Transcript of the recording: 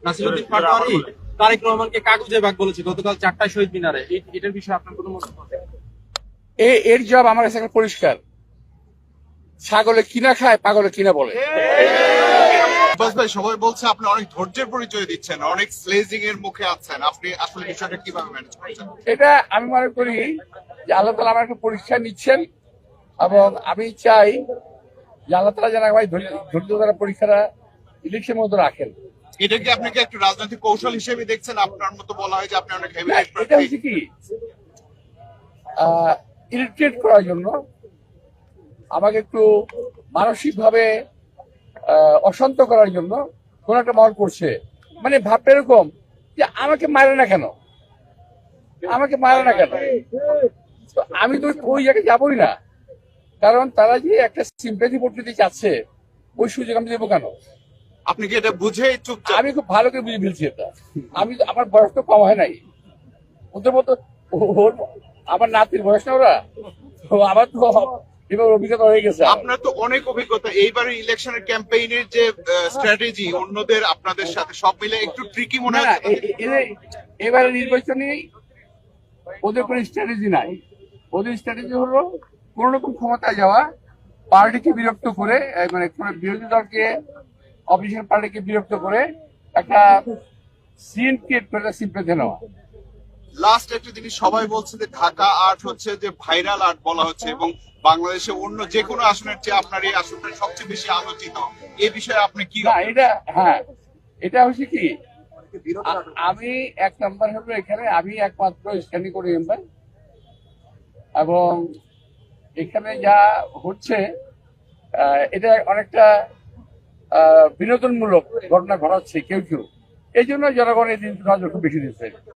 নাসিরউদ্দিন পাটোয়ারি তারেক রহমানকে কাগুজে বাঘ বলেছে গতকাল 4টায় শহীদ মিনারে। এটার বিষয়ে আপনার কোনো মন্তব্য আছে? এর জবাব আমার কাছে একটা পরিষ্কার, ছাগলে কিনা খায় পাগলে কিনা বলে। আব্বাস ভাই, সবাই বলছে আপনি অনেক ধৈর্যের পরিচয় দিচ্ছেন, অনেক স্লেজিং এর মুখে আছেন, আপনি আসলে বিষয়টা কিভাবে ম্যানেজ করছেন? এটা আমি মনে করি যে আল্লাহ তালা আমার একটা পরীক্ষা নিচ্ছেন, এবং আমি চাই যে আল্লাহ তালা যেন আমার ধৈর্য দ্বারা পরীক্ষাটা ইলেকশন মতো রাখেন। এটা কি আপনি কি একটা রাজনৈতিক কৌশল হিসেবে দেখছেন? আপনার মতো বলা হয় যে আপনি অনেক হেভি না, এটা হচ্ছে কি ইরিটেট করার জন্য, আমাকে একটু মানসিক ভাবে অশান্ত করার জন্য কোন একটা মহল করছে। মানে ভাবটা এরকম যে আমাকে মারে না কেন, আমাকে মারে না কেন, তো আমি তো ওই জায়গায় যাবোই না। কারণ তারা যে একটা সিম্পাথি ভোট দিতে চাচ্ছে, ওই সুযোগ আমি দেবো কেন? আপনি কি এটা বুঝে চুপচাপ? আমি খুব ভালো করে বুঝে ফেলছি এটা। আমার বয়স তো কম হয় নাই, ওদের মতো ওর আমার নাতির বয়স না ওরা, তো আমার তো এবার অভিজ্ঞতা হয়ে গেছে। আপনার তো অনেক অভিজ্ঞতা, এইবারের ইলেকশনের ক্যাম্পেইনের যে স্ট্র্যাটেজি অন্যদের আপনাদের সাথে সব মিলে একটু ট্রিকি মনে না, হচ্ছে। এবারে নির্বাচনে ওদের কোনো স্ট্র্যাটেজি নাই। ওদের স্ট্র্যাটেজি হলো কোন রকম ক্ষমতায় যাওয়া, পার্টিকে বিরক্ত করে, মানে কোনো বিরোধী দলকে, অপোজিশন পার্টিকে বিরক্ত করে একটা সিন ক্রিয়েট করে সিম্পেথি নেওয়া। লাস্ট একটা জিনিস সবাই বলছে যে ঢাকা আর্ট হচ্ছে যে ভাইরাল আর্ট বলা হচ্ছে, এবং বাংলাদেশে অন্য যে কোনো আসনের চেয়ে আপনার এই আসনটা সবচেয়ে বেশি আলোচিত। এই বিষয়ে আপনি কি না, এটা হ্যাঁ, এটা হচ্ছে কি, আমি এক নাম্বার হলো এখানে আমি একমাত্র স্ট্যান্ডিং করি মেম্বার, এবং এখানে যা হচ্ছে এটা অনেকটা বিনোদনমূলক ঘটনা ঘটাচ্ছে কেউ কেউ, এই জন্য জনগণ এই দিন নজর খুব বেশি দিচ্ছে।